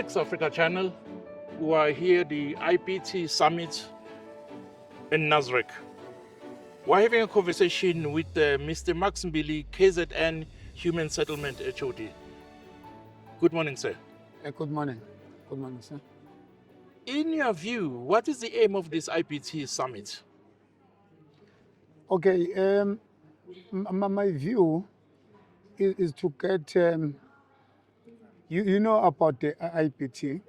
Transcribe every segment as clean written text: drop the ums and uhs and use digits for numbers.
BRICS Africa Channel. We are here, the IBT Summit in Nasrec. We're having a conversation with Mr. Max Mbili, KZN Human Settlement HOD. Good morning, sir. Good morning. Good morning, sir. In your view, what is the aim of this IBT Summit? Okay, my view is to get, you know about the IBT.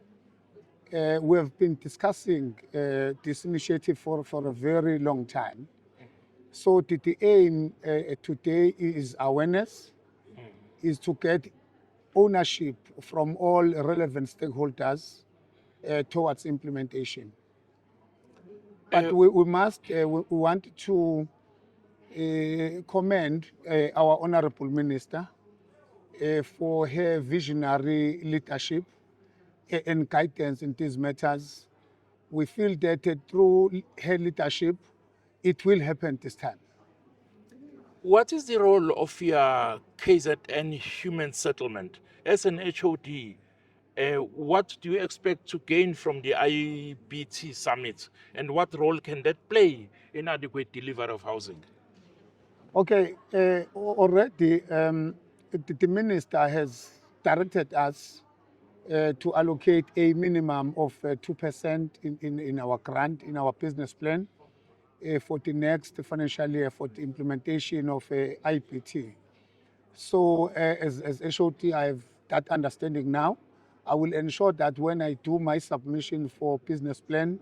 We have been discussing this initiative for a very long time. So the aim today is awareness, is to get ownership from all relevant stakeholders towards implementation. But we want to commend our Honorable Minister for her visionary leadership and guidance in these matters. We feel that through her leadership, it will happen this time. What is the role of your KZN Human Settlement? As an HOD, what do you expect to gain from the IBT Summit, and what role can that play in adequate delivery of housing? Okay, already the Minister has directed us to allocate a minimum of 2% in our grant, in our business plan for the next financial year for the implementation of IBT. So as HOD, I have that understanding now. I will ensure that when I do my submission for business plan,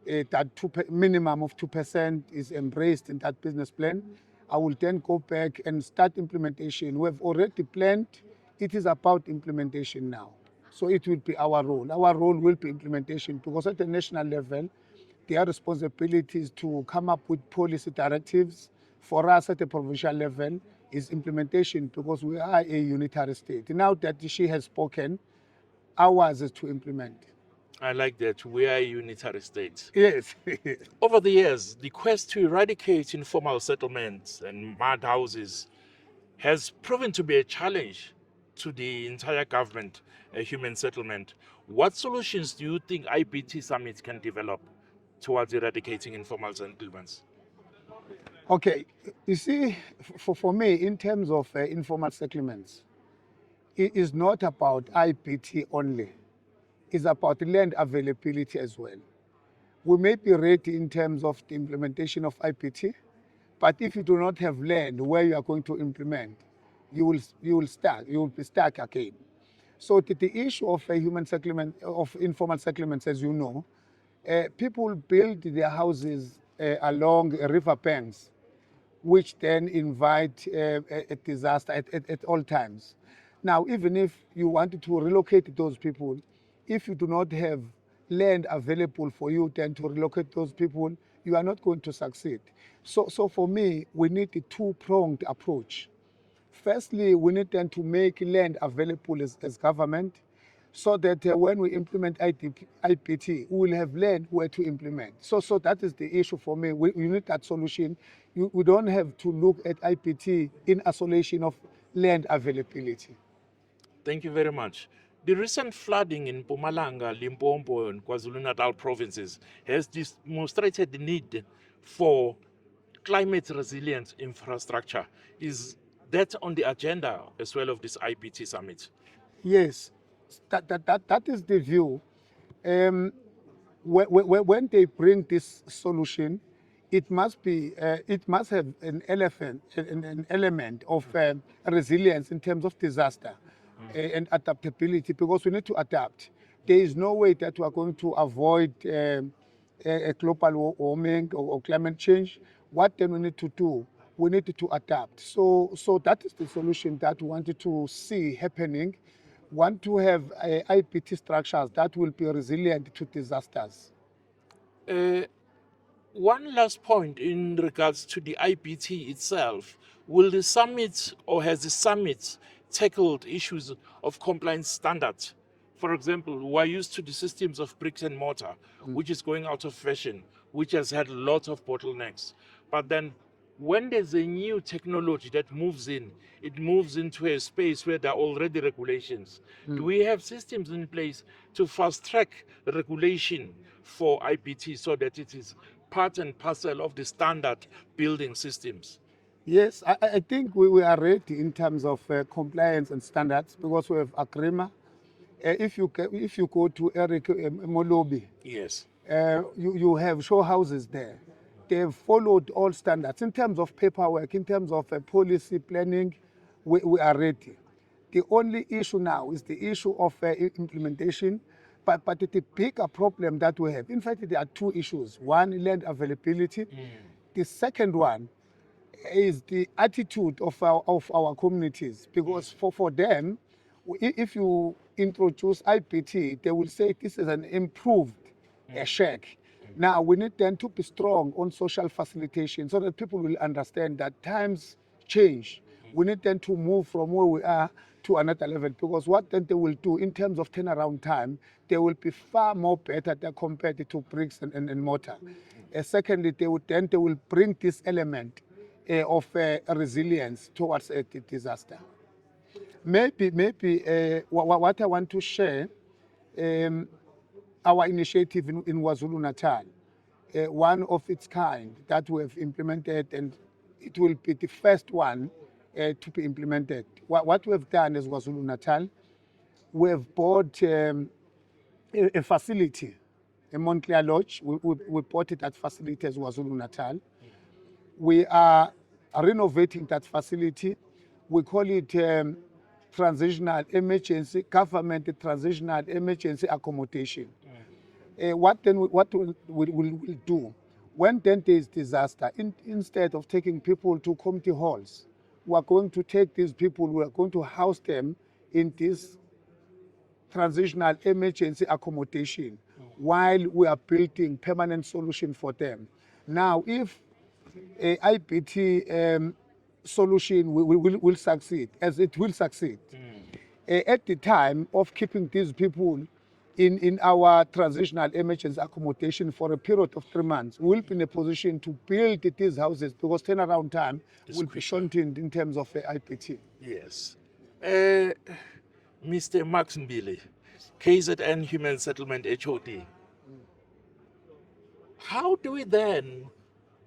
that minimum of 2% is embraced in that business plan. I will then go back and start implementation. We have already planned. It is about implementation now. So it will be our role. Our role will be implementation, because at the national level, their responsibility is to come up with policy directives. For us at the provincial level is implementation, because we are a unitary state. Now that she has spoken, ours is to implement. I like that. We are a unitary state. Yes. Over the years, the quest to eradicate informal settlements and mud houses has proven to be a challenge to the entire government, a human settlement. What solutions do you think IBT Summit can develop towards eradicating informal settlements? Okay, you see, for me, in terms of informal settlements, it is not about IBT only. It's about land availability as well. We may be ready in terms of the implementation of IBT, but if you do not have land where you are going to implement, you will be stuck again. So the issue of human settlement, of informal settlements, as you know, people build their houses along river banks, which then invite a disaster at all times. Now, even if you wanted to relocate those people, if you do not have land available for you then to relocate those people, you are not going to succeed. So for me, we need a two-pronged approach. Firstly, we need then to make land available as government, so that when we implement IBT, we will have land where to implement. So that is the issue for me. We need that solution. We don't have to look at IBT in isolation of land availability. Thank you very much. The recent flooding in Mpumalanga, Limpopo, and KwaZulu-Natal provinces has demonstrated the need for climate resilient infrastructure. Is that on the agenda as well of this IBT Summit? Yes, that is the view. When they bring this solution, it must have an element of resilience in terms of disaster and adaptability, because we need to adapt. There is no way that we are going to avoid a global warming or climate change. What then we need to do? We need to adapt. So that is the solution that we wanted to see happening. Want to have IBT structures that will be resilient to disasters. One last point in regards to the IBT itself. Will the summit, or has the summit tackled issues of compliance standards? For example, we're used to the systems of bricks and mortar, which is going out of fashion, which has had lots of bottlenecks. But then when there's a new technology that moves in, it moves into a space where there are already regulations. Do we have systems in place to fast track regulation for IBT so that it is part and parcel of the standard building systems? Yes, I think we are ready in terms of compliance and standards because we have AGRIMA. If you go to Eric Molobi, Yes. you have show houses there. They have followed all standards in terms of paperwork, in terms of policy planning. We are ready. The only issue now is the issue of implementation, but the bigger problem that we have, in fact, there are two issues. One, land availability. The second one is the attitude of our communities, because for them, if you introduce IBT, they will say this is an improved shack. Now we need them to be strong on social facilitation so that people will understand that times change. We need them to move from where we are to another level, because what then they will do in terms of turnaround time, they will be far more better than compared to bricks and mortar. Secondly, they will bring this element of resilience towards a disaster. Maybe what I want to share, our initiative in KwaZulu-Natal, one of its kind that we have implemented, and it will be the first one to be implemented. What we have done as KwaZulu-Natal, we have bought a facility, a Montclair Lodge. We bought it at facility as KwaZulu-Natal. We are renovating that facility. We call it transitional emergency, government transitional emergency accommodation. What we'll do, when then there is disaster, instead of taking people to community halls, we are going to take these people, we are going to house them in this transitional emergency accommodation while we are building permanent solution for them. Now, if a IBT solution will succeed, as it will succeed, at the time of keeping these people in our transitional emergency accommodation for a period of 3 months, we'll be in a position to build these houses because turnaround time will be shortened in terms of IBT. Yes. Mr. Max Mbili, KZN Human Settlement HOD. How do we then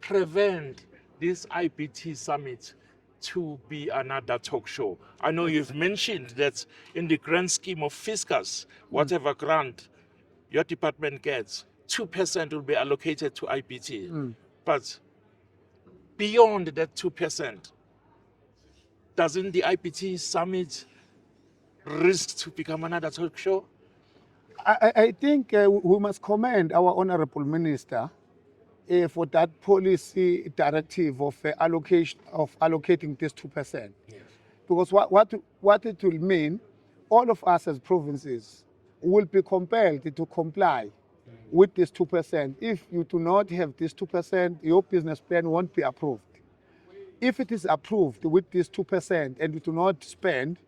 prevent this IBT Summit to be another talk show? I know you've mentioned that in the grand scheme of fiscus, whatever grant your department gets, 2% will be allocated to IBT. But beyond that 2%, doesn't the IBT Summit risk to become another talk show? I think we must commend our Honorable Minister for that policy directive of allocating this 2%. Yes. Because what it will mean, all of us as provinces will be compelled to comply with this 2%. If you do not have this 2%, your business plan won't be approved. If it is approved with this 2% and you do not spend,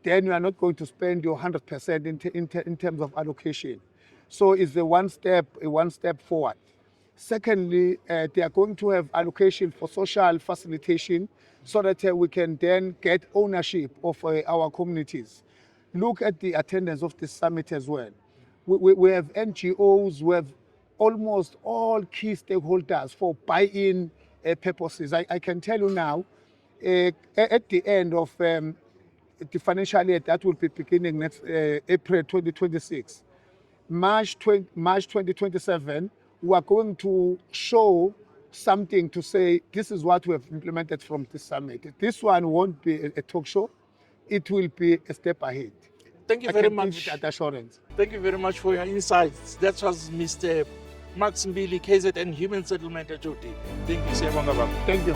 then you are not going to spend your 100% in terms of allocation. So it's a one step forward. Secondly, they are going to have allocation for social facilitation so that we can then get ownership of our communities. Look at the attendance of this summit as well. We have NGOs, we have almost all key stakeholders for buy-in purposes. I can tell you now, at the end of the financial year that will be beginning next April 2026, March 2027, we are going to show something to say this is what we have implemented from this summit. This one won't be a talk show; it will be a step ahead. Thank you very much. Give that assurance. Thank you very much for your insights. That was Mr. Max Mbili, KZN Human Settlement HOD. Thank you, Sir. Thank you.